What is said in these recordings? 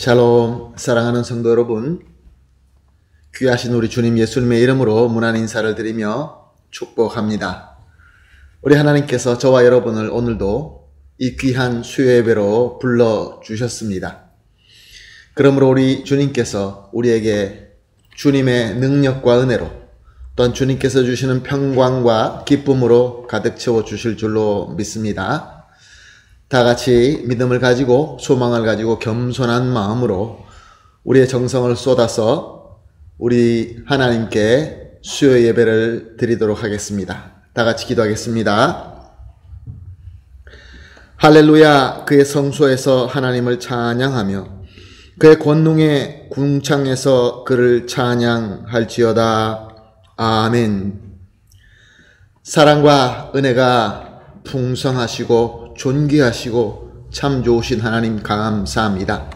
샬롬, 사랑하는 성도 여러분, 귀하신 우리 주님 예수님의 이름으로 문안 인사를 드리며 축복합니다. 우리 하나님께서 저와 여러분을 오늘도 이 귀한 수요 예배로 불러주셨습니다. 그러므로 우리 주님께서 우리에게 주님의 능력과 은혜로 또한 주님께서 주시는 평강과 기쁨으로 가득 채워주실 줄로 믿습니다. 다 같이 믿음을 가지고 소망을 가지고 겸손한 마음으로 우리의 정성을 쏟아서 우리 하나님께 수요 예배를 드리도록 하겠습니다. 다 같이 기도하겠습니다. 할렐루야. 그의 성소에서 하나님을 찬양하며 그의 권능의 궁창에서 그를 찬양할지어다. 아멘. 사랑과 은혜가 풍성하시고 존귀하시고 참 좋으신 하나님 감사합니다.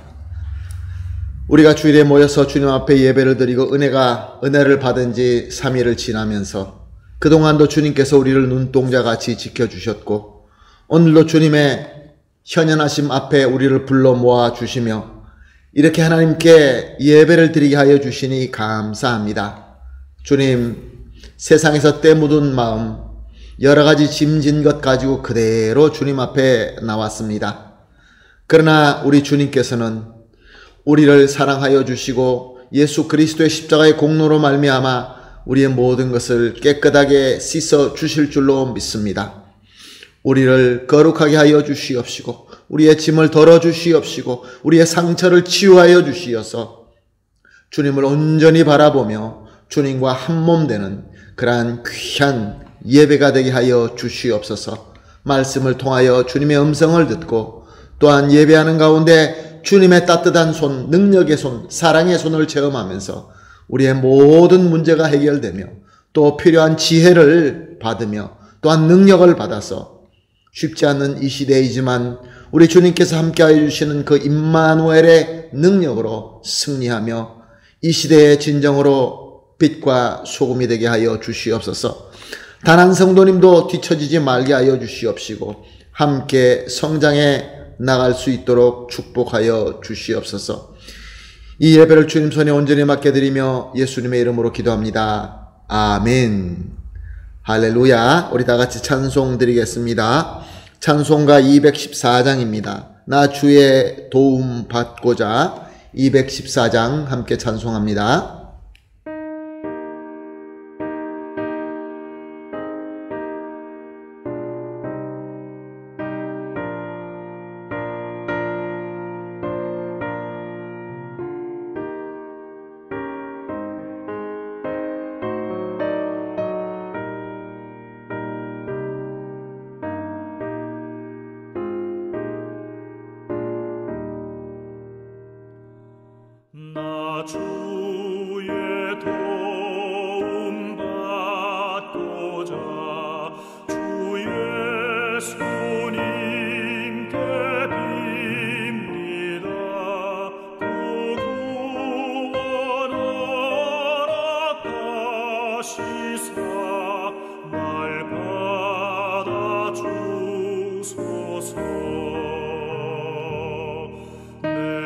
우리가 주일에 모여서 주님 앞에 예배를 드리고 은혜를 받은 지 3일을 지나면서 그동안도 주님께서 우리를 눈동자같이 지켜주셨고 오늘도 주님의 현현하심 앞에 우리를 불러 모아주시며 이렇게 하나님께 예배를 드리게 하여 주시니 감사합니다. 주님, 세상에서 때 묻은 마음 여러가지 짐진 것 가지고 그대로 주님 앞에 나왔습니다. 그러나 우리 주님께서는 우리를 사랑하여 주시고 예수 그리스도의 십자가의 공로로 말미암아 우리의 모든 것을 깨끗하게 씻어 주실 줄로 믿습니다. 우리를 거룩하게 하여 주시옵시고 우리의 짐을 덜어 주시옵시고 우리의 상처를 치유하여 주시어서 주님을 온전히 바라보며 주님과 한몸 되는 그러한 귀한 예배가 되게 하여 주시옵소서. 말씀을 통하여 주님의 음성을 듣고 또한 예배하는 가운데 주님의 따뜻한 손, 능력의 손, 사랑의 손을 체험하면서 우리의 모든 문제가 해결되며 또 필요한 지혜를 받으며 또한 능력을 받아서 쉽지 않은 이 시대이지만 우리 주님께서 함께하여 주시는 그 임마누엘의 능력으로 승리하며 이 시대의 진정으로 빛과 소금이 되게 하여 주시옵소서. 단 한 성도님도 뒤처지지 말게 하여 주시옵시고 함께 성장해 나갈 수 있도록 축복하여 주시옵소서. 이 예배를 주님 손에 온전히 맡겨드리며 예수님의 이름으로 기도합니다. 아멘. 할렐루야. 우리 다 같이 찬송 드리겠습니다. 찬송가 214장입니다. 나 주의 도움 받고자 214장 함께 찬송합니다. 나 주의 도움 받고자 주의 손님께 빕니다. 구원하라 하시사 날 받아 주소서. 날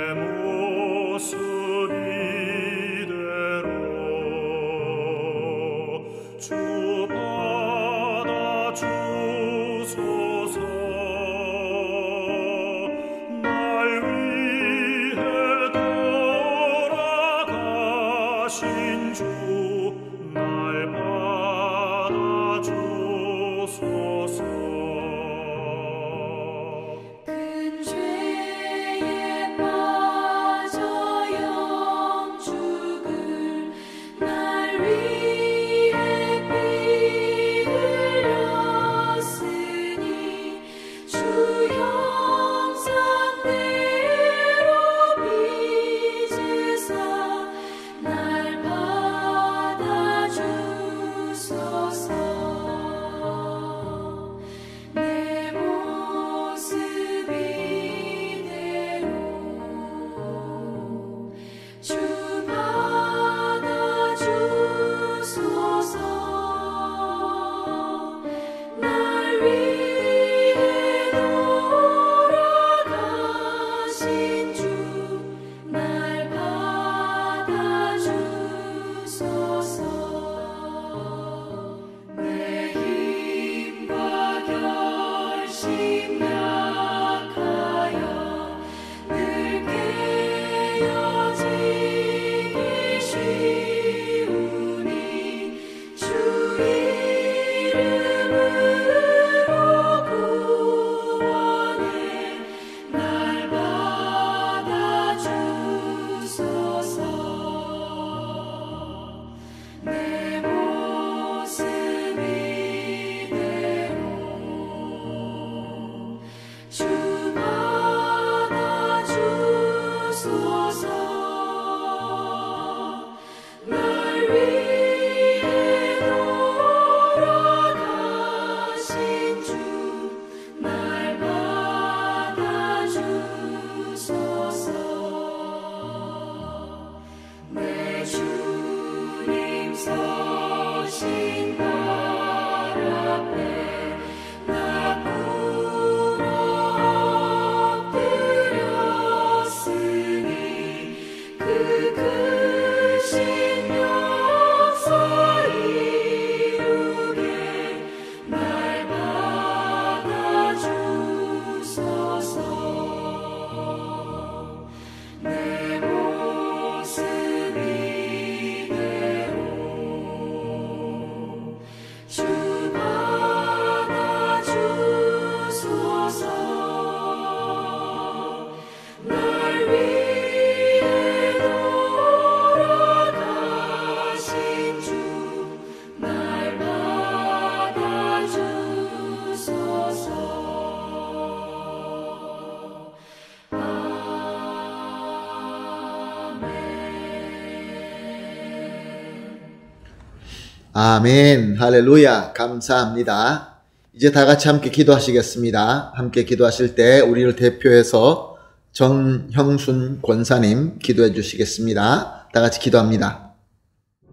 아멘. 할렐루야. 감사합니다. 이제 다 같이 함께 기도하시겠습니다. 함께 기도하실 때 우리를 대표해서 정형순 권사님 기도해 주시겠습니다. 다 같이 기도합니다.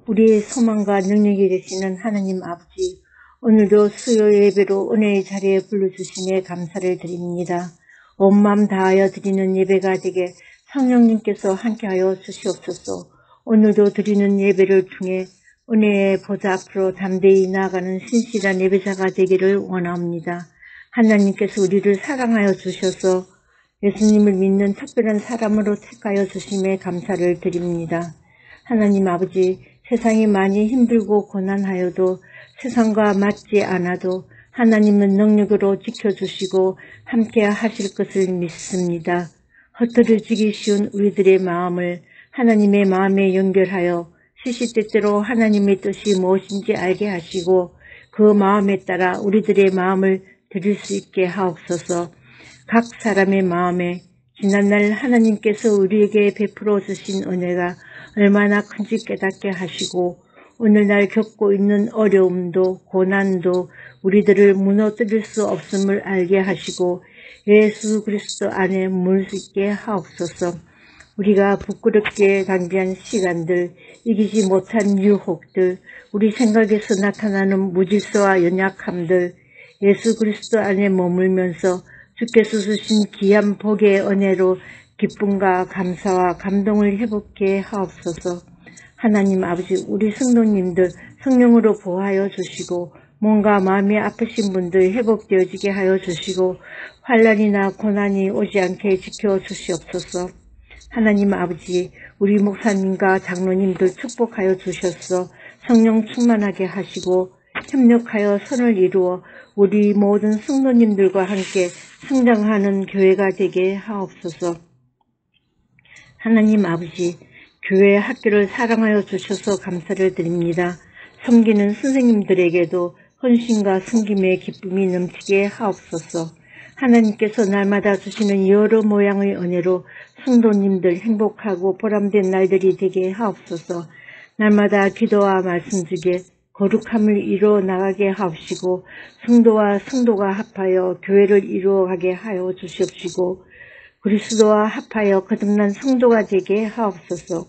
우리의 소망과 능력이 되시는 하나님 아버지, 오늘도 수요 예배로 은혜의 자리에 불러주시니 감사를 드립니다. 온 마음 다하여 드리는 예배가 되게 성령님께서 함께하여 주시옵소서. 오늘도 드리는 예배를 통해 은혜의 보좌 앞으로 담대히 나아가는 신실한 예배자가 되기를 원합니다. 하나님께서 우리를 사랑하여 주셔서 예수님을 믿는 특별한 사람으로 택하여 주심에 감사를 드립니다. 하나님 아버지, 세상이 많이 힘들고 고난하여도 세상과 맞지 않아도 하나님은 능력으로 지켜주시고 함께 하실 것을 믿습니다. 흩어지기 쉬운 우리들의 마음을 하나님의 마음에 연결하여 시시때때로 하나님의 뜻이 무엇인지 알게 하시고 그 마음에 따라 우리들의 마음을 드릴 수 있게 하옵소서. 각 사람의 마음에 지난날 하나님께서 우리에게 베풀어 주신 은혜가 얼마나 큰지 깨닫게 하시고 오늘날 겪고 있는 어려움도 고난도 우리들을 무너뜨릴 수 없음을 알게 하시고 예수 그리스도 안에 물 수 있게 하옵소서. 우리가 부끄럽게 단비한 시간들, 이기지 못한 유혹들, 우리 생각에서 나타나는 무질서와 연약함들, 예수 그리스도 안에 머물면서 주께서 주신 귀한 복의 은혜로 기쁨과 감사와 감동을 회복해 하옵소서. 하나님 아버지, 우리 성도님들 성령으로 보호하여 주시고 몸과 마음이 아프신 분들 회복되어지게 하여 주시고 환난이나 고난이 오지 않게 지켜 주시옵소서. 하나님 아버지, 우리 목사님과 장로님들 축복하여 주셔서 성령 충만하게 하시고 협력하여 선을 이루어 우리 모든 성도님들과 함께 성장하는 교회가 되게 하옵소서. 하나님 아버지, 교회 학교를 사랑하여 주셔서 감사를 드립니다. 섬기는 선생님들에게도 헌신과 섬김의 기쁨이 넘치게 하옵소서. 하나님께서 날마다 주시는 여러 모양의 은혜로 성도님들 행복하고 보람된 날들이 되게 하옵소서. 날마다 기도와 말씀 중에 거룩함을 이루어 나가게 하옵시고 성도와 성도가 합하여 교회를 이루어가게 하여 주시옵시고 그리스도와 합하여 거듭난 성도가 되게 하옵소서.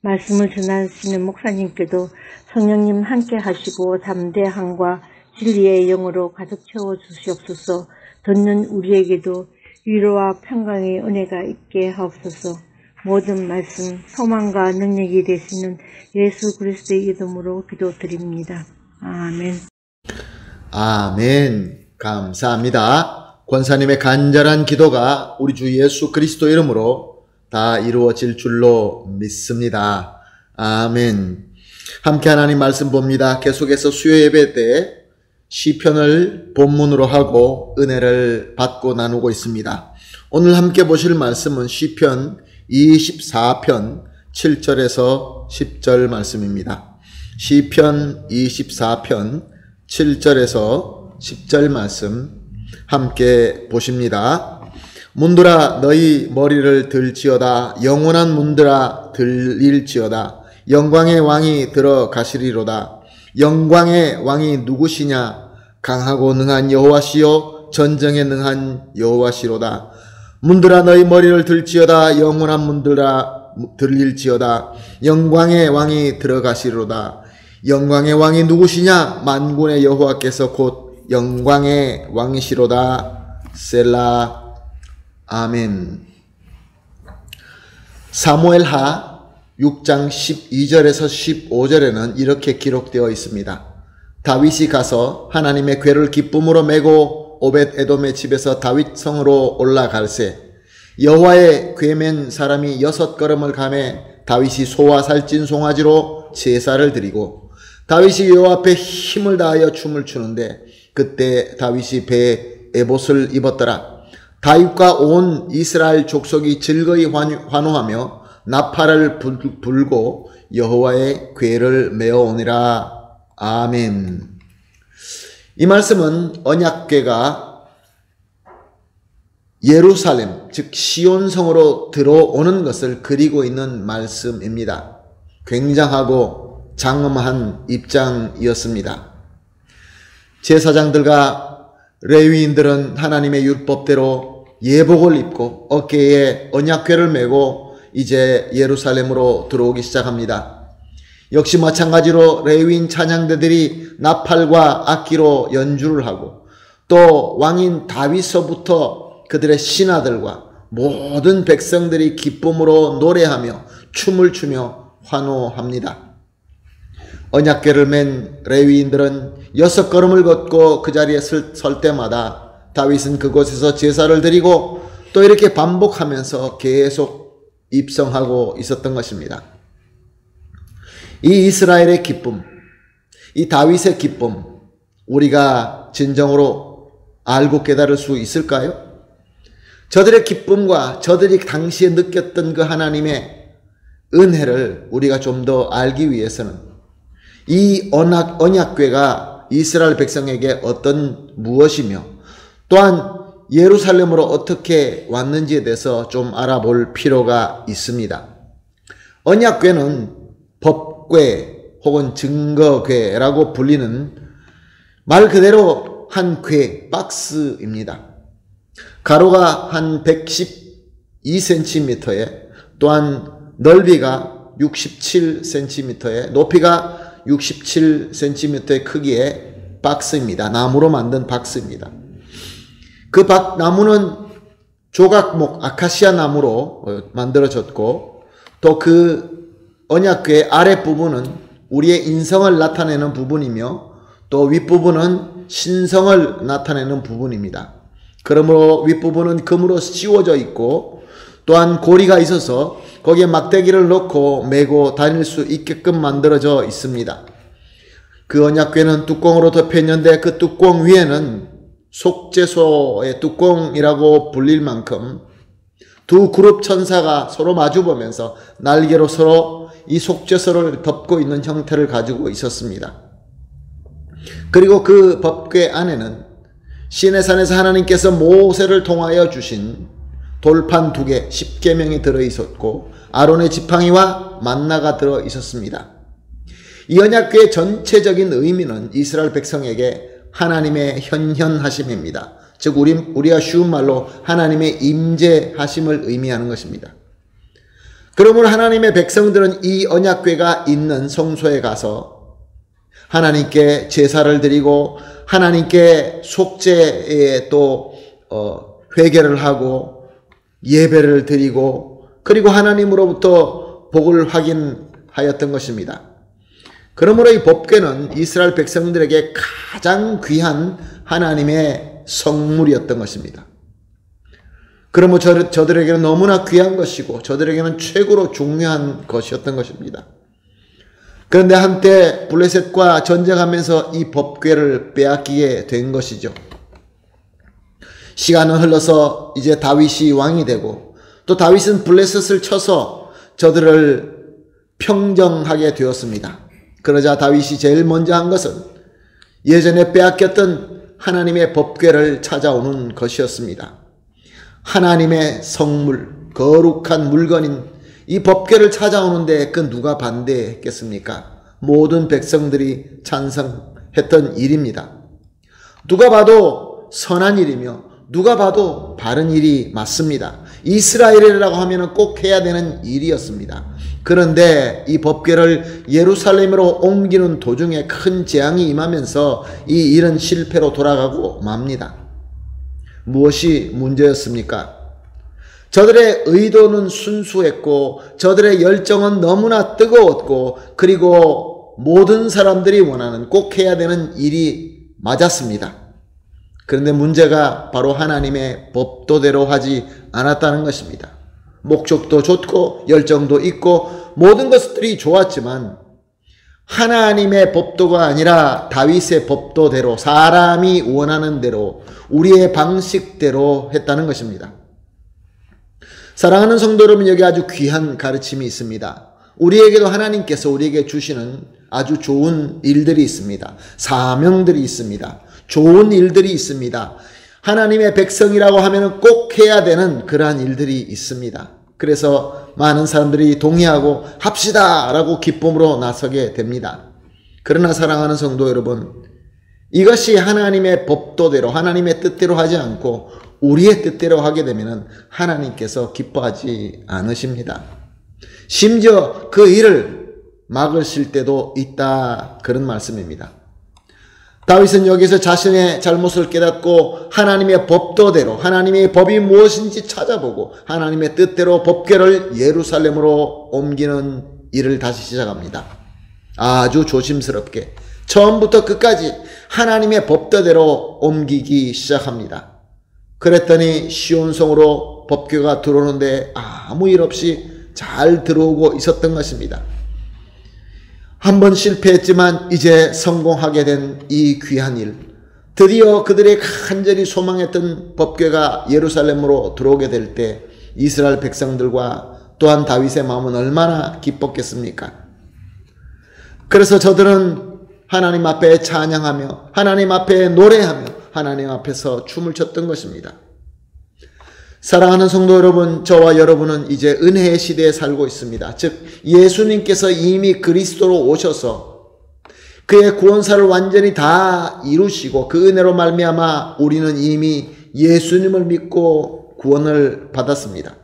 말씀을 전하시는 목사님께도 성령님 함께 하시고 담대함과 진리의 영으로 가득 채워 주시옵소서. 듣는 우리에게도 위로와 평강의 은혜가 있게 하옵소서. 모든 말씀 소망과 능력이 되시는 예수 그리스도의 이름으로 기도드립니다. 아멘. 아멘. 감사합니다. 권사님의 간절한 기도가 우리 주 예수 그리스도 이름으로 다 이루어질 줄로 믿습니다. 아멘. 함께 하나님 말씀 봅니다. 계속해서 수요 예배 때 시편을 본문으로 하고 은혜를 받고 나누고 있습니다. 오늘 함께 보실 말씀은 시편 24편 7절에서 10절 말씀입니다. 시편 24편 7절에서 10절 말씀 함께 보십니다. 문들아 너희 머리를 들지어다. 영원한 문들아 들릴지어다. 영광의 왕이 들어가시리로다. 영광의 왕이 누구시냐? 강하고 능한 여호와시요 전쟁에 능한 여호와시로다. 문들아 너희 머리를 들지어다. 영원한 문들아 들릴지어다. 영광의 왕이 들어가시리로다. 영광의 왕이 누구시냐? 만군의 여호와께서 곧 영광의 왕이시로다. 셀라. 아멘. 사무엘하 6장 12절에서 15절에는 이렇게 기록되어 있습니다. 다윗이 가서 하나님의 궤를 기쁨으로 메고 오벳 에돔의 집에서 다윗 성으로 올라갈새 여호와의 궤맨 사람이 6걸음을 가매 다윗이 소와 살찐 송아지로 제사를 드리고 다윗이 여호와 앞에 힘을 다하여 춤을 추는데 그때 다윗이 배에 에봇을 입었더라. 다윗과 온 이스라엘 족속이 즐거이 환호하며 나팔을 불고 여호와의 궤를 메어오니라. 아멘. 이 말씀은 언약궤가 예루살렘 즉 시온성으로 들어오는 것을 그리고 있는 말씀입니다. 굉장하고 장엄한 입장이었습니다. 제사장들과 레위인들은 하나님의 율법대로 예복을 입고 어깨에 언약궤를 메고 이제 예루살렘으로 들어오기 시작합니다. 역시 마찬가지로 레위인 찬양대들이 나팔과 악기로 연주를 하고 또 왕인 다윗서부터 그들의 신하들과 모든 백성들이 기쁨으로 노래하며 춤을 추며 환호합니다. 언약궤를 맨 레위인들은 6걸음을 걷고 그 자리에 설 때마다 다윗은 그곳에서 제사를 드리고 또 이렇게 반복하면서 계속 입성하고 있었던 것입니다. 이 이스라엘의 기쁨, 이 다윗의 기쁨, 우리가 진정으로 알고 깨달을 수 있을까요? 저들의 기쁨과 저들이 당시에 느꼈던 그 하나님의 은혜를 우리가 좀 더 알기 위해서는 이 언약궤가 이스라엘 백성에게 어떤 무엇이며 또한 예루살렘으로 어떻게 왔는지에 대해서 좀 알아볼 필요가 있습니다. 언약궤는 법궤 혹은 증거궤라고 불리는 말 그대로 한 궤, 박스입니다. 가로가 한 112cm에 또한 넓이가 67cm에 높이가 67cm의 크기의 박스입니다. 나무로 만든 박스입니다. 그 나무는 조각목 아카시아 나무로 만들어졌고 또 그 언약궤의 아랫부분은 우리의 인성을 나타내는 부분이며 또 윗부분은 신성을 나타내는 부분입니다. 그러므로 윗부분은 금으로 씌워져 있고 또한 고리가 있어서 거기에 막대기를 넣고 메고 다닐 수 있게끔 만들어져 있습니다. 그 언약궤는 뚜껑으로 덮여 있는데 그 뚜껑 위에는 속죄소의 뚜껑이라고 불릴 만큼 두 그룹 천사가 서로 마주보면서 날개로 서로 이 속죄소를 덮고 있는 형태를 가지고 있었습니다. 그리고 그 법궤 안에는 시내산에서 하나님께서 모세를 통하여 주신 돌판 2개, 10계명이 들어있었고 아론의 지팡이와 만나가 들어있었습니다. 이 언약궤의 전체적인 의미는 이스라엘 백성에게 하나님의 현현하심입니다. 즉 우리가 쉬운 말로 하나님의 임재하심을 의미하는 것입니다. 그러므로 하나님의 백성들은 이 언약궤가 있는 성소에 가서 하나님께 제사를 드리고 하나님께 속죄에 또 회개를 하고 예배를 드리고 그리고 하나님으로부터 복을 확인하였던 것입니다. 그러므로 이 법궤는 이스라엘 백성들에게 가장 귀한 하나님의 성물이었던 것입니다. 그러므로 저들에게는 너무나 귀한 것이고 저들에게는 최고로 중요한 것이었던 것입니다. 그런데 한때 블레셋과 전쟁하면서 이 법궤를 빼앗기게 된 것이죠. 시간은 흘러서 이제 다윗이 왕이 되고 또 다윗은 블레셋을 쳐서 저들을 평정하게 되었습니다. 그러자 다윗이 제일 먼저 한 것은 예전에 빼앗겼던 하나님의 법궤를 찾아오는 것이었습니다. 하나님의 성물, 거룩한 물건인 이 법궤를 찾아오는데 그 누가 반대했겠습니까? 모든 백성들이 찬성했던 일입니다. 누가 봐도 선한 일이며 누가 봐도 바른 일이 맞습니다. 이스라엘이라고 하면 꼭 해야 되는 일이었습니다. 그런데 이 법궤를 예루살렘으로 옮기는 도중에 큰 재앙이 임하면서 이 일은 실패로 돌아가고 맙니다. 무엇이 문제였습니까? 저들의 의도는 순수했고 저들의 열정은 너무나 뜨거웠고 그리고 모든 사람들이 원하는 꼭 해야 되는 일이 맞았습니다. 그런데 문제가 바로 하나님의 법도대로 하지 않았다는 것입니다. 목적도 좋고 열정도 있고 모든 것들이 좋았지만 하나님의 법도가 아니라 다윗의 법도대로 사람이 원하는 대로 우리의 방식대로 했다는 것입니다. 사랑하는 성도 여러분, 여기 아주 귀한 가르침이 있습니다. 우리에게도 하나님께서 우리에게 주시는 아주 좋은 일들이 있습니다. 사명들이 있습니다. 좋은 일들이 있습니다. 하나님의 백성이라고 하면 꼭 해야 되는 그러한 일들이 있습니다. 그래서 많은 사람들이 동의하고 합시다 라고 기쁨으로 나서게 됩니다. 그러나 사랑하는 성도 여러분, 이것이 하나님의 법도대로 하나님의 뜻대로 하지 않고 우리의 뜻대로 하게 되면 하나님께서 기뻐하지 않으십니다. 심지어 그 일을 막으실 때도 있다, 그런 말씀입니다. 다윗은 여기서 자신의 잘못을 깨닫고 하나님의 법도대로 하나님의 법이 무엇인지 찾아보고 하나님의 뜻대로 법궤를 예루살렘으로 옮기는 일을 다시 시작합니다. 아주 조심스럽게 처음부터 끝까지 하나님의 법도대로 옮기기 시작합니다. 그랬더니 시온성으로 법궤가 들어오는데 아무 일 없이 잘 들어오고 있었던 것입니다. 한번 실패했지만 이제 성공하게 된 이 귀한 일, 드디어 그들의 간절히 소망했던 법궤가 예루살렘으로 들어오게 될 때 이스라엘 백성들과 또한 다윗의 마음은 얼마나 기뻤겠습니까? 그래서 저들은 하나님 앞에 찬양하며 하나님 앞에 노래하며 하나님 앞에서 춤을 췄던 것입니다. 사랑하는 성도 여러분, 저와 여러분은 이제 은혜의 시대에 살고 있습니다. 즉 예수님께서 이미 그리스도로 오셔서 그의 구원사를 완전히 다 이루시고 그 은혜로 말미암아 우리는 이미 예수님을 믿고 구원을 받았습니다.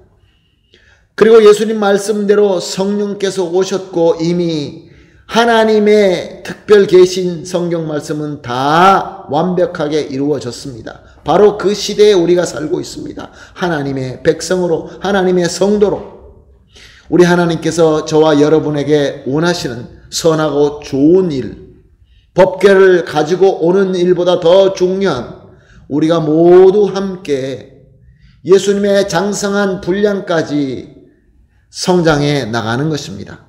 그리고 예수님 말씀대로 성령께서 오셨고 이미 하나님의 특별 계신 성경 말씀은 다 완벽하게 이루어졌습니다. 바로 그 시대에 우리가 살고 있습니다. 하나님의 백성으로, 하나님의 성도로 우리 하나님께서 저와 여러분에게 원하시는 선하고 좋은 일, 법궤를 가지고 오는 일보다 더 중요한 우리가 모두 함께 예수님의 장성한 분량까지 성장해 나가는 것입니다.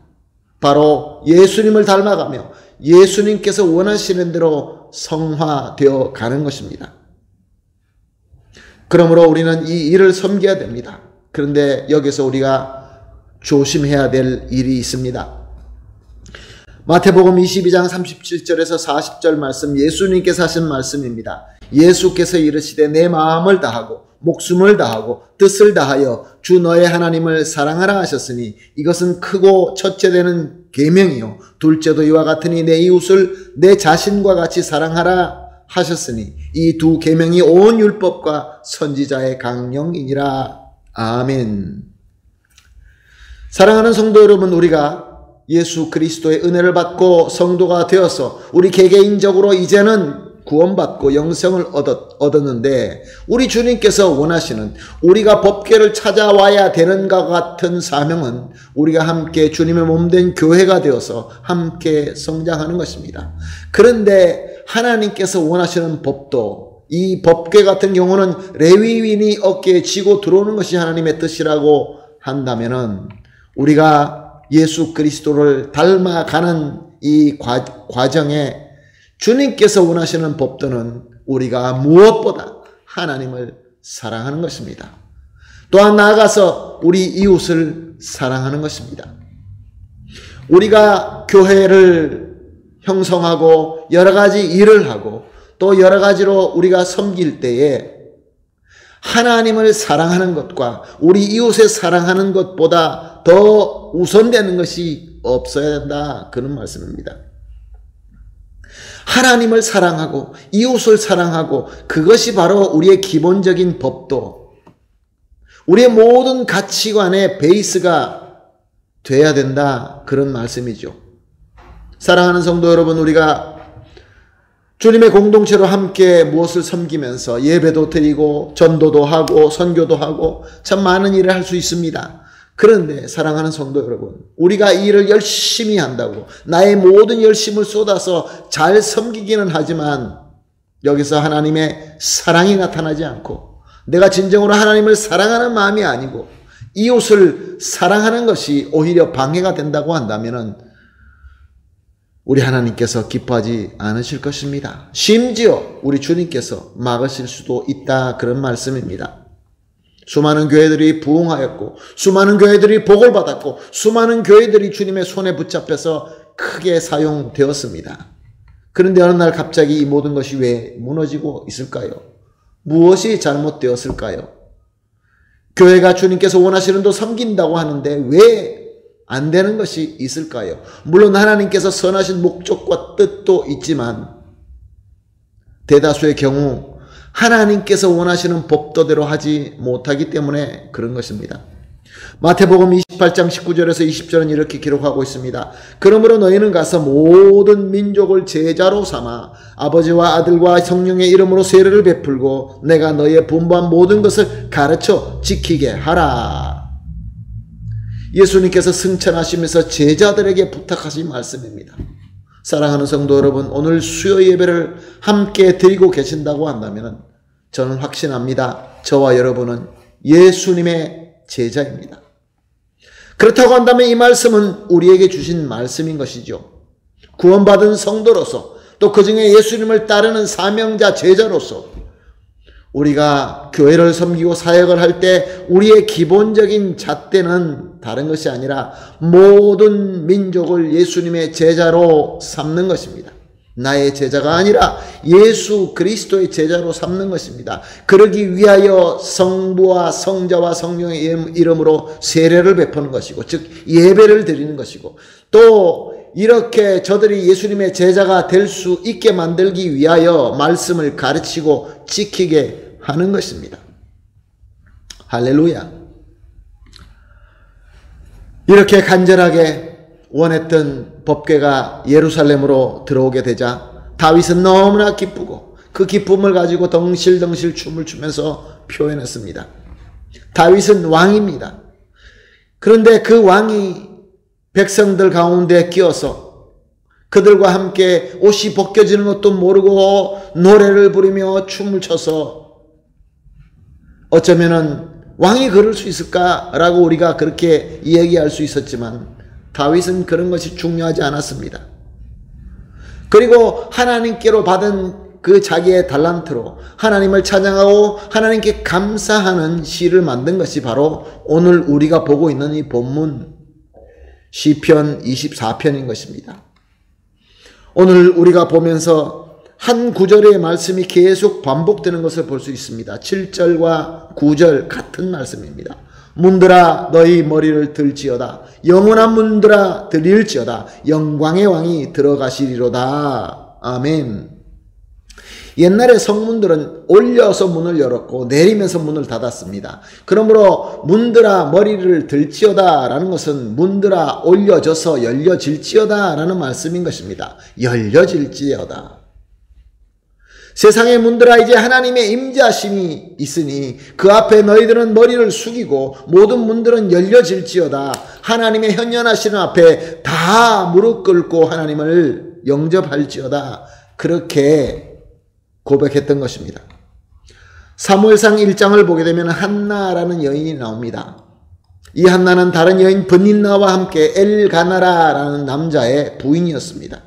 바로 예수님을 닮아가며 예수님께서 원하시는 대로 성화되어 가는 것입니다. 그러므로 우리는 이 일을 섬겨야 됩니다. 그런데 여기서 우리가 조심해야 될 일이 있습니다. 마태복음 22장 37절에서 40절 말씀, 예수님께서 하신 말씀입니다. 예수께서 이르시되 내 마음을 다하고 목숨을 다하고 뜻을 다하여 주 너의 하나님을 사랑하라 하셨으니 이것은 크고 첫째 되는 계명이요 둘째도 이와 같으니 내 이웃을 내 자신과 같이 사랑하라 하셨으니 이 두 계명이 온 율법과 선지자의 강령이니라. 아멘. 사랑하는 성도 여러분, 우리가 예수 그리스도의 은혜를 받고 성도가 되어서 우리 개개인적으로 이제는 구원받고 영생을 얻었는데 우리 주님께서 원하시는 우리가 법궤를 찾아와야 되는 것 같은 사명은 우리가 함께 주님의 몸된 교회가 되어서 함께 성장하는 것입니다. 그런데 하나님께서 원하시는 법도 이 법궤 같은 경우는 레위인이 어깨에 지고 들어오는 것이 하나님의 뜻이라고 한다면은 우리가 예수 그리스도를 닮아가는 이 과정에 주님께서 원하시는 법도는 우리가 무엇보다 하나님을 사랑하는 것입니다. 또한 나아가서 우리 이웃을 사랑하는 것입니다. 우리가 교회를 형성하고 여러 가지 일을 하고 또 여러 가지로 우리가 섬길 때에 하나님을 사랑하는 것과 우리 이웃을 사랑하는 것보다 더 우선되는 것이 없어야 된다, 그런 말씀입니다. 하나님을 사랑하고 이웃을 사랑하고 그것이 바로 우리의 기본적인 법도 우리의 모든 가치관의 베이스가 돼야 된다, 그런 말씀이죠. 사랑하는 성도 여러분, 우리가 주님의 공동체로 함께 무엇을 섬기면서 예배도 드리고 전도도 하고 선교도 하고 참 많은 일을 할 수 있습니다. 그런데 사랑하는 성도 여러분, 우리가 이 일을 열심히 한다고 나의 모든 열심을 쏟아서 잘 섬기기는 하지만 여기서 하나님의 사랑이 나타나지 않고 내가 진정으로 하나님을 사랑하는 마음이 아니고 이웃을 사랑하는 것이 오히려 방해가 된다고 한다면 우리 하나님께서 기뻐하지 않으실 것입니다. 심지어 우리 주님께서 막으실 수도 있다, 그런 말씀입니다. 수많은 교회들이 부흥하였고 수많은 교회들이 복을 받았고 수많은 교회들이 주님의 손에 붙잡혀서 크게 사용되었습니다. 그런데 어느 날 갑자기 이 모든 것이 왜 무너지고 있을까요? 무엇이 잘못되었을까요? 교회가 주님께서 원하시는 도 섬긴다고 하는데 왜 안 되는 것이 있을까요? 물론 하나님께서 선하신 목적과 뜻도 있지만 대다수의 경우 하나님께서 원하시는 법도대로 하지 못하기 때문에 그런 것입니다. 마태복음 28장 19절에서 20절은 이렇게 기록하고 있습니다. 그러므로 너희는 가서 모든 민족을 제자로 삼아 아버지와 아들과 성령의 이름으로 세례를 베풀고 내가 너희의 분부한 모든 것을 가르쳐 지키게 하라. 예수님께서 승천하시면서 제자들에게 부탁하신 말씀입니다. 사랑하는 성도 여러분, 오늘 수요 예배를 함께 드리고 계신다고 한다면 저는 확신합니다. 저와 여러분은 예수님의 제자입니다. 그렇다고 한다면 이 말씀은 우리에게 주신 말씀인 것이죠. 구원받은 성도로서 또 그 중에 예수님을 따르는 사명자 제자로서 우리가 교회를 섬기고 사역을 할 때 우리의 기본적인 잣대는 다른 것이 아니라 모든 민족을 예수님의 제자로 삼는 것입니다. 나의 제자가 아니라 예수 그리스도의 제자로 삼는 것입니다. 그러기 위하여 성부와 성자와 성령의 이름으로 세례를 베푸는 것이고, 즉 예배를 드리는 것이고, 또 이렇게 저들이 예수님의 제자가 될 수 있게 만들기 위하여 말씀을 가르치고 지키게 하는 것입니다. 할렐루야. 이렇게 간절하게 원했던 법궤가 예루살렘으로 들어오게 되자 다윗은 너무나 기쁘고 그 기쁨을 가지고 덩실덩실 춤을 추면서 표현했습니다. 다윗은 왕입니다. 그런데 그 왕이 백성들 가운데 끼어서 그들과 함께 옷이 벗겨지는 것도 모르고 노래를 부르며 춤을 춰서 어쩌면은 왕이 그럴 수 있을까라고 우리가 그렇게 이야기할 수 있었지만 다윗은 그런 것이 중요하지 않았습니다. 그리고 하나님께로 받은 그 자기의 달란트로 하나님을 찬양하고 하나님께 감사하는 시를 만든 것이 바로 오늘 우리가 보고 있는 이 본문 시편 24편인 것입니다. 오늘 우리가 보면서 한 구절의 말씀이 계속 반복되는 것을 볼 수 있습니다. 7절과 9절 같은 말씀입니다. 문들아 너희 머리를 들지어다. 영원한 문들아 들릴지어다. 영광의 왕이 들어가시리로다. 아멘. 옛날에 성문들은 올려서 문을 열었고 내리면서 문을 닫았습니다. 그러므로 문들아 머리를 들지어다 라는 것은 문들아 올려져서 열려질지어다 라는 말씀인 것입니다. 열려질지어다. 세상의 문들아 이제 하나님의 임재하심이 있으니 그 앞에 너희들은 머리를 숙이고 모든 문들은 열려질지어다. 하나님의 현현하시는 앞에 다 무릎 꿇고 하나님을 영접할지어다. 그렇게 고백했던 것입니다. 사무엘상 1장을 보게 되면 한나라는 여인이 나옵니다. 이 한나는 다른 여인 브닌나와 함께 엘가나라라는 남자의 부인이었습니다.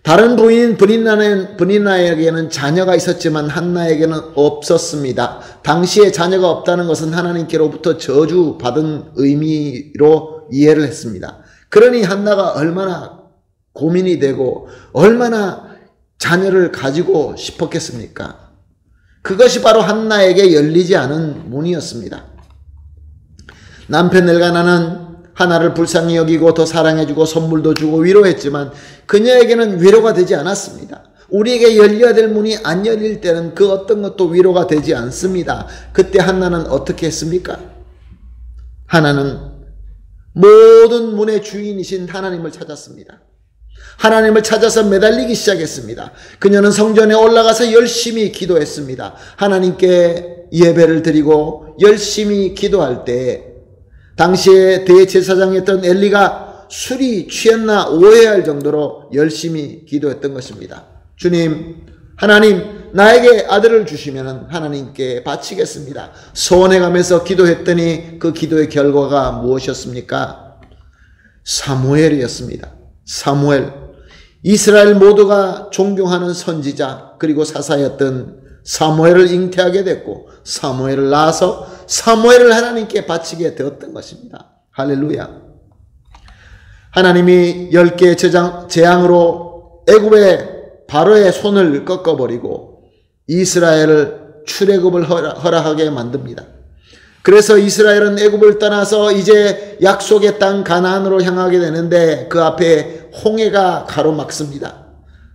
다른 부인 브닌나에게는 자녀가 있었지만 한나에게는 없었습니다. 당시에 자녀가 없다는 것은 하나님께로부터 저주받은 의미로 이해를 했습니다. 그러니 한나가 얼마나 고민이 되고 얼마나 자녀를 가지고 싶었겠습니까? 그것이 바로 한나에게 열리지 않은 문이었습니다. 남편 엘가나는 하나를 불쌍히 여기고 더 사랑해주고 선물도 주고 위로했지만 그녀에게는 위로가 되지 않았습니다. 우리에게 열려야 될 문이 안 열릴 때는 그 어떤 것도 위로가 되지 않습니다. 그때 한나는 어떻게 했습니까? 하나는 모든 문의 주인이신 하나님을 찾았습니다. 하나님을 찾아서 매달리기 시작했습니다. 그녀는 성전에 올라가서 열심히 기도했습니다. 하나님께 예배를 드리고 열심히 기도할 때 당시에 대제사장이었던 엘리가 술이 취했나 오해할 정도로 열심히 기도했던 것입니다. 주님, 하나님 나에게 아들을 주시면 하나님께 바치겠습니다. 소원해가면서 기도했더니 그 기도의 결과가 무엇이었습니까? 사무엘이었습니다. 사무엘, 이스라엘 모두가 존경하는 선지자 그리고 사사였던 사무엘을 잉태하게 됐고 사무엘을 낳아서 사무엘을 하나님께 바치게 되었던 것입니다. 할렐루야. 하나님이 10개의 재앙으로 애굽의 바로의 손을 꺾어버리고 이스라엘을 출애굽을 허락하게 만듭니다. 그래서 이스라엘은 애굽을 떠나서 이제 약속의 땅 가나안으로 향하게 되는데 그 앞에 홍해가 가로막습니다.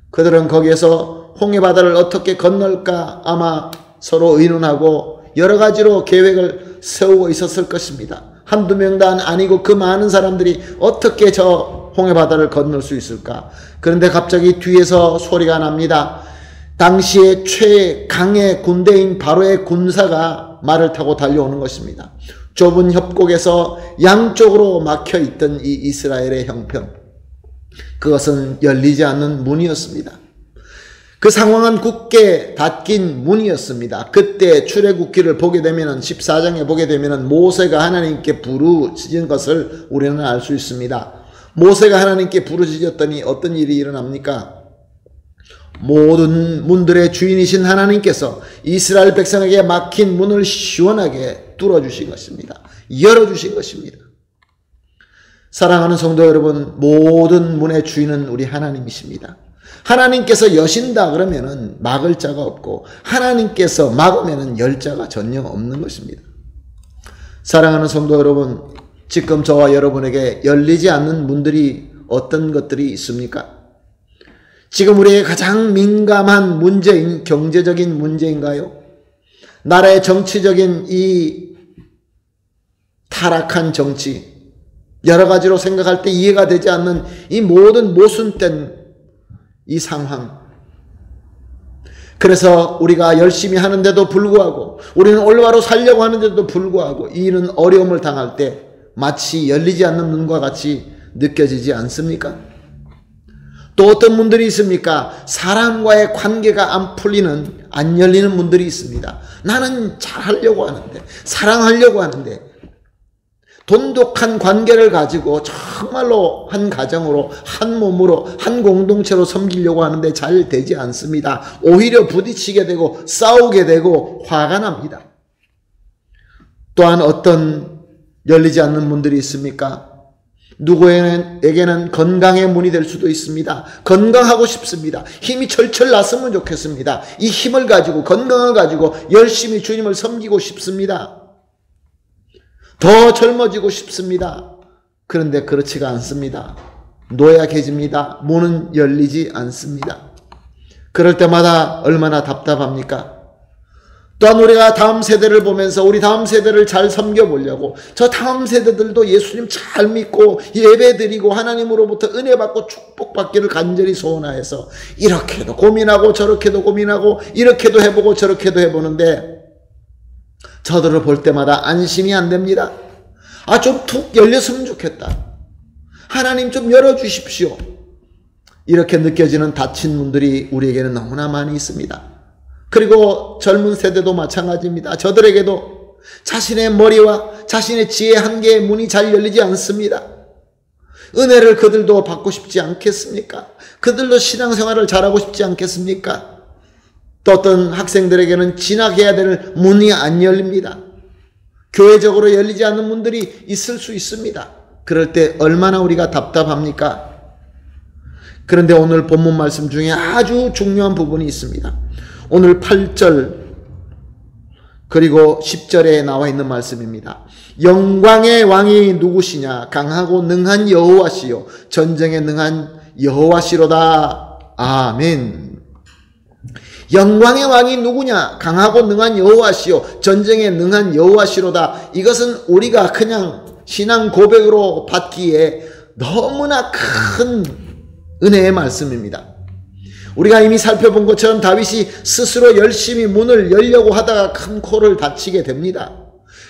그들은 거기에서 홍해 바다를 어떻게 건널까 아마 서로 의논하고 여러 가지로 계획을 세우고 있었을 것입니다. 한두 명단 아니고 그 많은 사람들이 어떻게 저 홍해 바다를 건널 수 있을까? 그런데 갑자기 뒤에서 소리가 납니다. 당시에 최강의 군대인 바로의 군사가 말을 타고 달려오는 것입니다. 좁은 협곡에서 양쪽으로 막혀있던 이 이스라엘의 형편, 그것은 열리지 않는 문이었습니다. 그 상황은 굳게 닫힌 문이었습니다. 그때 출애굽기를 보게 되면 14장에 보게 되면 모세가 하나님께 부르짖은 것을 우리는 알 수 있습니다. 모세가 하나님께 부르짖었더니 어떤 일이 일어납니까? 모든 문들의 주인이신 하나님께서 이스라엘 백성에게 막힌 문을 시원하게 뚫어주신 것입니다. 열어주신 것입니다. 사랑하는 성도 여러분, 모든 문의 주인은 우리 하나님이십니다. 하나님께서 여신다 그러면은 막을 자가 없고 하나님께서 막으면은 열 자가 전혀 없는 것입니다. 사랑하는 성도 여러분, 지금 저와 여러분에게 열리지 않는 문들이 어떤 것들이 있습니까? 지금 우리의 가장 민감한 문제인 경제적인 문제인가요? 나라의 정치적인 이 타락한 정치, 여러 가지로 생각할 때 이해가 되지 않는 이 모든 모순된 이 상황. 그래서 우리가 열심히 하는데도 불구하고, 우리는 올바로 살려고 하는데도 불구하고 이런 어려움을 당할 때 마치 열리지 않는 문과 같이 느껴지지 않습니까? 또 어떤 문들이 있습니까? 사람과의 관계가 안 열리는 문들이 있습니다. 나는 잘하려고 하는데, 사랑하려고 하는데, 돈독한 관계를 가지고 정말로 한 가정으로, 한 몸으로, 한 공동체로 섬기려고 하는데 잘 되지 않습니다. 오히려 부딪히게 되고 싸우게 되고 화가 납니다. 또한 어떤 열리지 않는 문들이 있습니까? 누구에게는 건강의 문이 될 수도 있습니다. 건강하고 싶습니다. 힘이 철철 났으면 좋겠습니다. 이 힘을 가지고, 건강을 가지고 열심히 주님을 섬기고 싶습니다. 더 젊어지고 싶습니다. 그런데 그렇지가 않습니다. 노약해집니다. 문은 열리지 않습니다. 그럴 때마다 얼마나 답답합니까? 또한 우리가 다음 세대를 보면서 우리 다음 세대를 잘 섬겨보려고, 저 다음 세대들도 예수님 잘 믿고 예배드리고 하나님으로부터 은혜 받고 축복받기를 간절히 소원하여서 이렇게도 고민하고 저렇게도 고민하고 이렇게도 해보고 저렇게도 해보는데 저들을 볼 때마다 안심이 안 됩니다. 좀 툭 열렸으면 좋겠다. 하나님 좀 열어주십시오. 이렇게 느껴지는 닫힌 문들이 우리에게는 너무나 많이 있습니다. 그리고 젊은 세대도 마찬가지입니다. 저들에게도 자신의 머리와 자신의 지혜 한계의 문이 잘 열리지 않습니다. 은혜를 그들도 받고 싶지 않겠습니까? 그들도 신앙생활을 잘하고 싶지 않겠습니까? 또 어떤 학생들에게는 진학해야 될 문이 안 열립니다. 교회적으로 열리지 않는 문들이 있을 수 있습니다. 그럴 때 얼마나 우리가 답답합니까? 그런데 오늘 본문 말씀 중에 아주 중요한 부분이 있습니다. 오늘 8절 그리고 10절에 나와 있는 말씀입니다. 영광의 왕이 누구시냐? 강하고 능한 여호와시요 전쟁에 능한 여호와시로다. 아멘. 영광의 왕이 누구냐? 강하고 능한 여호와시요 전쟁에 능한 여호와시로다. 이것은 우리가 그냥 신앙 고백으로 받기에 너무나 큰 은혜의 말씀입니다. 우리가 이미 살펴본 것처럼 다윗이 스스로 열심히 문을 열려고 하다가 큰 코를 다치게 됩니다.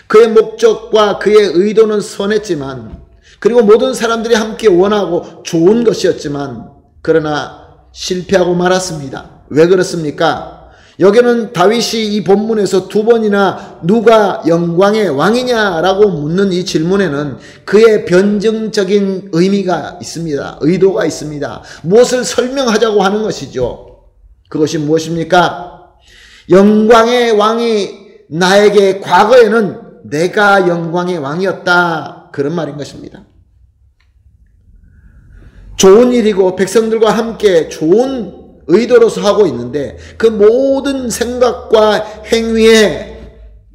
그의 목적과 그의 의도는 선했지만, 그리고 모든 사람들이 함께 원하고 좋은 것이었지만, 그러나 실패하고 말았습니다. 왜 그렇습니까? 여기는 다윗이 이 본문에서 두 번이나 누가 영광의 왕이냐라고 묻는 이 질문에는 그의 변증적인 의미가 있습니다. 의도가 있습니다. 무엇을 설명하자고 하는 것이죠. 그것이 무엇입니까? 영광의 왕이 나에게 과거에는 내가 영광의 왕이었다, 그런 말인 것입니다. 좋은 일이고 백성들과 함께 좋은 의도로서 하고 있는데 그 모든 생각과 행위의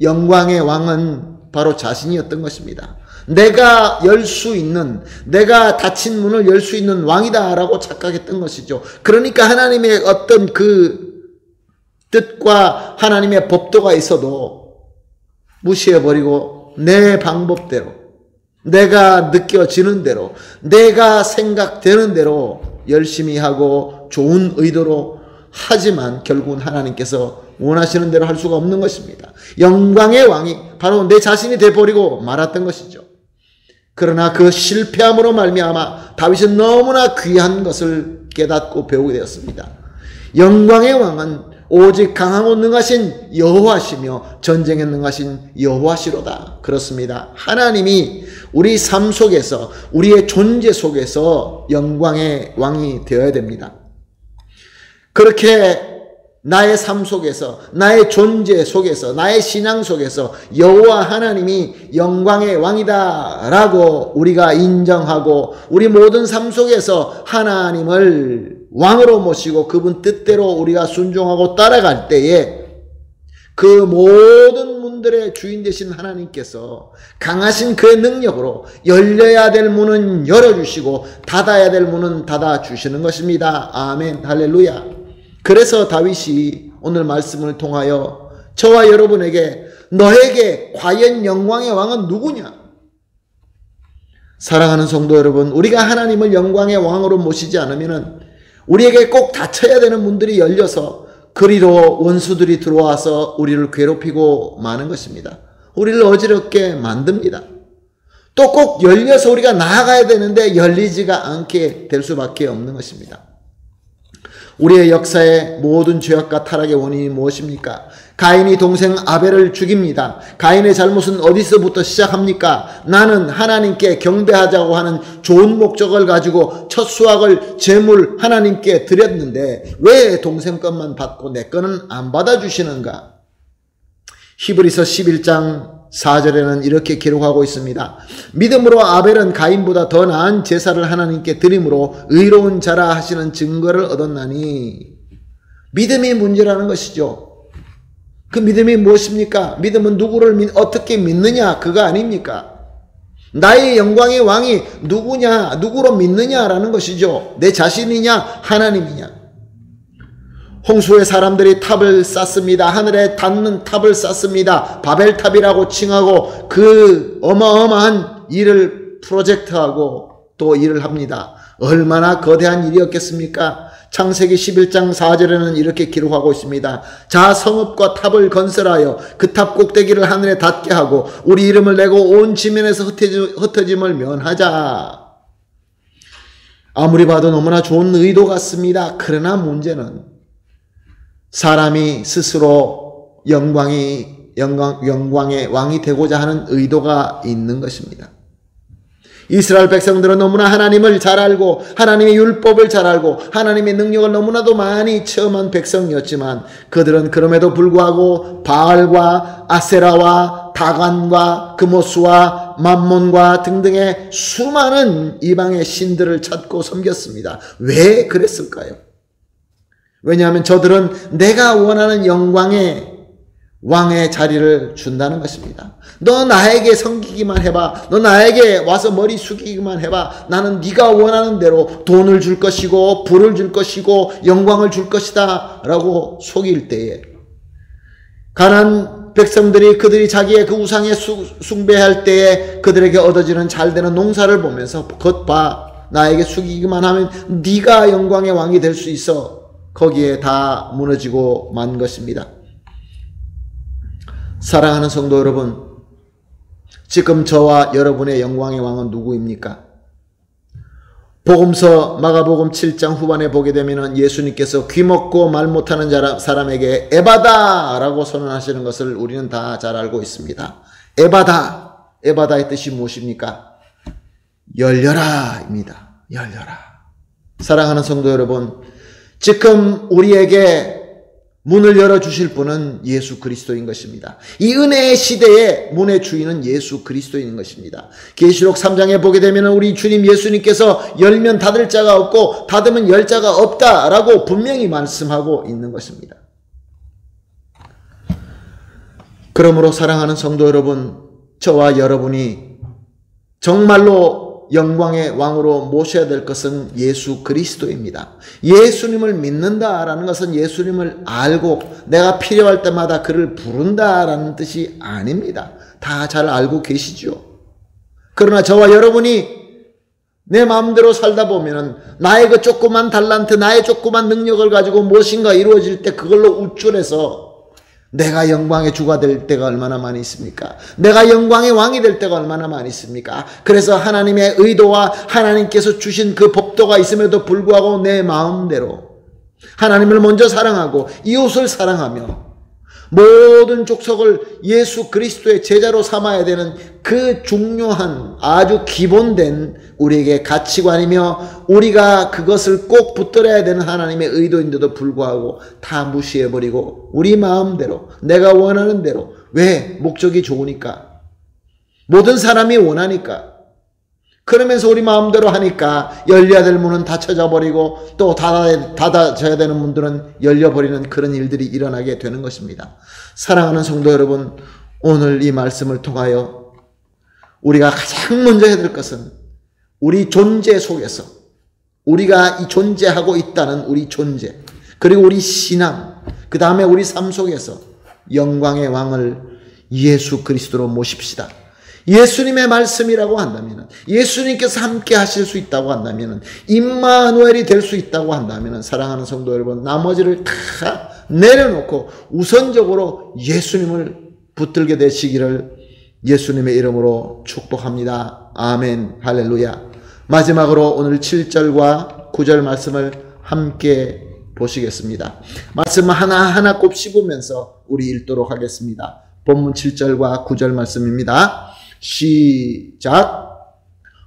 영광의 왕은 바로 자신이었던 것입니다. 내가 열 수 있는, 내가 닫힌 문을 열 수 있는 왕이다라고 착각했던 것이죠. 그러니까 하나님의 어떤 그 뜻과 하나님의 법도가 있어도 무시해버리고 내 방법대로, 내가 느껴지는 대로, 내가 생각되는 대로 열심히 하고 좋은 의도로 하지만 결국은 하나님께서 원하시는 대로 할 수가 없는 것입니다. 영광의 왕이 바로 내 자신이 되어버리고 말았던 것이죠. 그러나 그 실패함으로 말미암아 다윗은 너무나 귀한 것을 깨닫고 배우게 되었습니다. 영광의 왕은 오직 강하고 능하신 여호와시며 전쟁에 능하신 여호와시로다. 그렇습니다. 하나님이 우리 삶 속에서, 우리의 존재 속에서 영광의 왕이 되어야 됩니다. 그렇게 나의 삶 속에서, 나의 존재 속에서, 나의 신앙 속에서 여호와 하나님이 영광의 왕이다 라고 우리가 인정하고 우리 모든 삶 속에서 하나님을 왕으로 모시고 그분 뜻대로 우리가 순종하고 따라갈 때에 그 모든 문들의 주인 되신 하나님께서 강하신 그의 능력으로 열려야 될 문은 열어주시고 닫아야 될 문은 닫아주시는 것입니다. 아멘, 할렐루야. 그래서 다윗이 오늘 말씀을 통하여 저와 여러분에게 너에게 과연 영광의 왕은 누구냐? 사랑하는 성도 여러분, 우리가 하나님을 영광의 왕으로 모시지 않으면 우리에게 꼭 닫혀야 되는 문들이 열려서 그리로 원수들이 들어와서 우리를 괴롭히고 마는 것입니다. 우리를 어지럽게 만듭니다. 또 꼭 열려서 우리가 나아가야 되는데 열리지가 않게 될 수밖에 없는 것입니다. 우리의 역사의 모든 죄악과 타락의 원인이 무엇입니까? 가인이 동생 아벨을 죽입니다. 가인의 잘못은 어디서부터 시작합니까? 나는 하나님께 경배하자고 하는 좋은 목적을 가지고 첫 수확을 제물 하나님께 드렸는데 왜 동생 것만 받고 내 거는 안 받아주시는가? 히브리서 11장 4절에는 이렇게 기록하고 있습니다. 믿음으로 아벨은 가인보다 더 나은 제사를 하나님께 드림으로 의로운 자라 하시는 증거를 얻었나니. 믿음이 문제라는 것이죠. 그 믿음이 무엇입니까? 믿음은 누구를 어떻게 믿느냐 그가 아닙니까? 나의 영광의 왕이 누구냐, 누구로 믿느냐라는 것이죠. 내 자신이냐 하나님이냐. 홍수의 사람들이 탑을 쌓습니다. 하늘에 닿는 탑을 쌓습니다. 바벨탑이라고 칭하고 그 어마어마한 일을 프로젝트하고 또 일을 합니다. 얼마나 거대한 일이었겠습니까? 창세기 11장 4절에는 이렇게 기록하고 있습니다. 자, 성읍과 탑을 건설하여 그 탑 꼭대기를 하늘에 닿게 하고 우리 이름을 내고 온 지면에서 흩어짐을 면하자. 아무리 봐도 너무나 좋은 의도 같습니다. 그러나 문제는 사람이 스스로 영광의 왕이 되고자 하는 의도가 있는 것입니다. 이스라엘 백성들은 너무나 하나님을 잘 알고 하나님의 율법을 잘 알고 하나님의 능력을 너무나도 많이 체험한 백성이었지만 그들은 그럼에도 불구하고 바알과 아세라와 다간과 그모스와 맘몬과 등등의 수많은 이방의 신들을 찾고 섬겼습니다. 왜 그랬을까요? 왜냐하면 저들은 내가 원하는 영광의 왕의 자리를 준다는 것입니다. 너 나에게 섬기기만 해봐. 너 나에게 와서 머리 숙이기만 해봐. 나는 네가 원하는 대로 돈을 줄 것이고 부를 줄 것이고 영광을 줄 것이다 라고 속일 때에 가난 백성들이 그들이 자기의 그 우상에 숭배할 때에 그들에게 얻어지는 잘되는 농사를 보면서 것 봐. 나에게 숙이기만 하면 네가 영광의 왕이 될 수 있어. 거기에 다 무너지고 만 것입니다. 사랑하는 성도 여러분, 지금 저와 여러분의 영광의 왕은 누구입니까? 복음서 마가복음 7장 후반에 보게 되면 예수님께서 귀먹고 말 못하는 사람에게 에바다 라고 선언하시는 것을 우리는 다 잘 알고 있습니다. 에바다, 에바다의 뜻이 무엇입니까? 열려라 입니다. 열려라. 사랑하는 성도 여러분, 지금 우리에게 문을 열어주실 분은 예수 그리스도인 것입니다. 이 은혜의 시대의 문의 주인은 예수 그리스도인 것입니다. 계시록 3장에 보게 되면 우리 주님 예수님께서 열면 닫을 자가 없고 닫으면 열 자가 없다라고 분명히 말씀하고 있는 것입니다. 그러므로 사랑하는 성도 여러분, 저와 여러분이 정말로 영광의 왕으로 모셔야 될 것은 예수 그리스도입니다. 예수님을 믿는다라는 것은 예수님을 알고 내가 필요할 때마다 그를 부른다라는 뜻이 아닙니다. 다 잘 알고 계시죠. 그러나 저와 여러분이 내 마음대로 살다 보면은 나의 그 조그만 달란트, 나의 조그만 능력을 가지고 무엇인가 이루어질 때 그걸로 우쭐해서 내가 영광의 주가 될 때가 얼마나 많이 있습니까? 내가 영광의 왕이 될 때가 얼마나 많이 있습니까? 그래서 하나님의 의도와 하나님께서 주신 그 법도가 있음에도 불구하고 내 마음대로 하나님을 먼저 사랑하고 이웃을 사랑하며 모든 족속을 예수 그리스도의 제자로 삼아야 되는 그 중요한 아주 기본된 우리에게 가치관이며 우리가 그것을 꼭 붙들어야 되는 하나님의 의도인데도 불구하고 다 무시해버리고 우리 마음대로 내가 원하는 대로, 왜? 목적이 좋으니까, 모든 사람이 원하니까, 그러면서 우리 마음대로 하니까 열려야 될 문은 닫혀져 버리고 또 닫아져야 되는 문들은 열려버리는 그런 일들이 일어나게 되는 것입니다. 사랑하는 성도 여러분, 오늘 이 말씀을 통하여 우리가 가장 먼저 해야 될 것은 우리 존재 속에서, 우리가 이 존재하고 있다는 우리 존재, 그리고 우리 신앙, 그 다음에 우리 삶 속에서 영광의 왕을 예수 그리스도로 모십시다. 예수님의 말씀이라고 한다면, 예수님께서 함께 하실 수 있다고 한다면, 임마누엘이 될 수 있다고 한다면, 사랑하는 성도 여러분, 나머지를 다 내려놓고 우선적으로 예수님을 붙들게 되시기를 예수님의 이름으로 축복합니다. 아멘. 할렐루야. 마지막으로 오늘 7절과 9절 말씀을 함께 보시겠습니다. 말씀 하나하나 곱씹으면서 우리 읽도록 하겠습니다. 본문 7절과 9절 말씀입니다. 시작.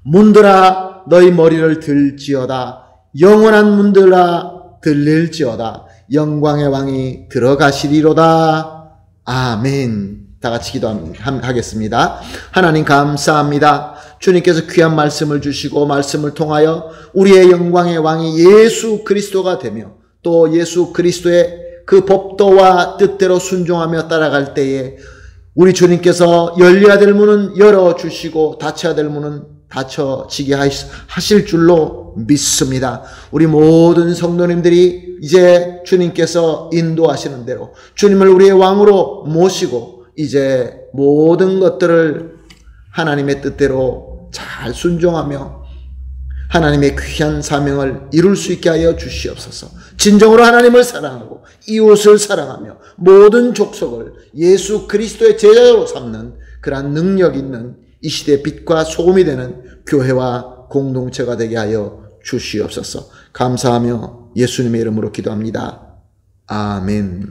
문들아 너희 머리를 들지어다. 영원한 문들아 들릴지어다. 영광의 왕이 들어가시리로다. 아멘. 다 같이 기도하겠습니다. 하나님 감사합니다. 주님께서 귀한 말씀을 주시고 말씀을 통하여 우리의 영광의 왕이 예수 그리스도가 되며 또 예수 그리스도의 그 법도와 뜻대로 순종하며 따라갈 때에 우리 주님께서 열려야 될 문은 열어주시고 닫혀야 될 문은 닫혀지게 하실 줄로 믿습니다. 우리 모든 성도님들이 이제 주님께서 인도하시는 대로 주님을 우리의 왕으로 모시고 이제 모든 것들을 하나님의 뜻대로 잘 순종하며 하나님의 귀한 사명을 이룰 수 있게 하여 주시옵소서. 진정으로 하나님을 사랑하고 이웃을 사랑하며 모든 족속을 예수 그리스도의 제자로 삼는 그러한 능력 있는 이 시대의 빛과 소금이 되는 교회와 공동체가 되게 하여 주시옵소서. 감사하며 예수님의 이름으로 기도합니다. 아멘.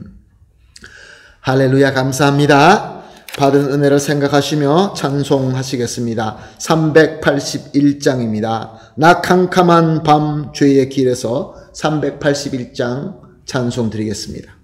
할렐루야. 감사합니다. 받은 은혜를 생각하시며 찬송하시겠습니다. 381장입니다. 나 캄캄한 밤 죄의 길에서 381장 찬송 드리겠습니다.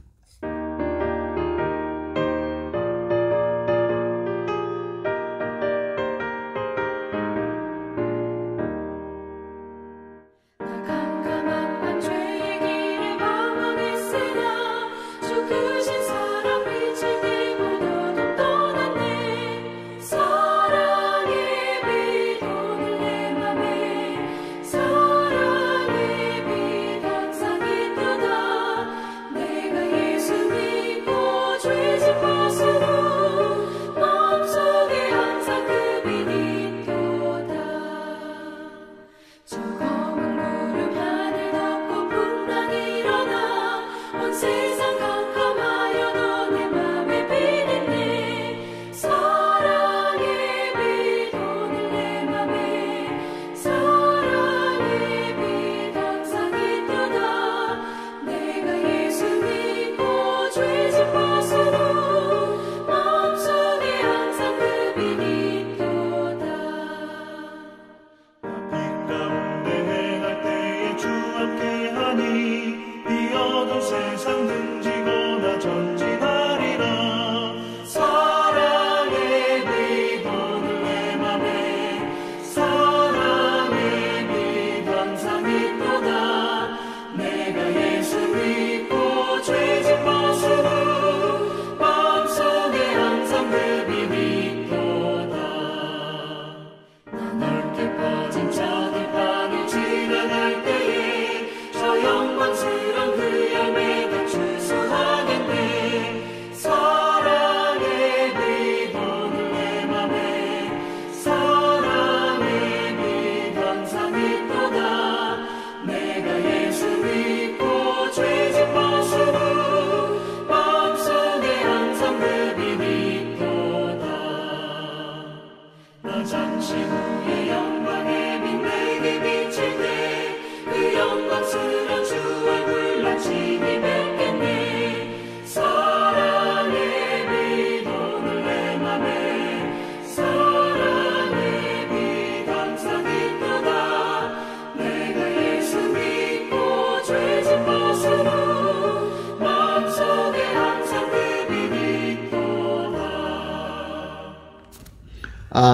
내가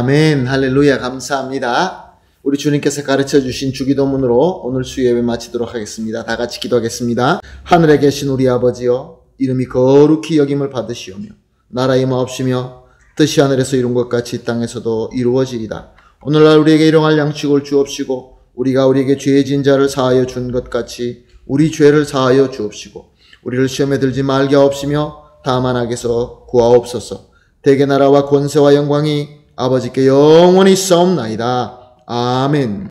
아멘. 할렐루야. 감사합니다. 우리 주님께서 가르쳐 주신 주기도문으로 오늘 수요예배 마치도록 하겠습니다. 다 같이 기도하겠습니다. 하늘에 계신 우리 아버지여, 이름이 거룩히 여김을 받으시오며 나라의 마옵시며 뜻이 하늘에서 이룬 것 같이 이 땅에서도 이루어지리다. 오늘날 우리에게 일용할 양식을 주옵시고 우리가 우리에게 죄 지은 자를 사하여 준 것 같이 우리 죄를 사하여 주옵시고 우리를 시험에 들지 말게 하옵시며 다만 악에서 구하옵소서. 대개 나라와 권세와 영광이 아버지께 영원히 있사옵나이다. 아멘.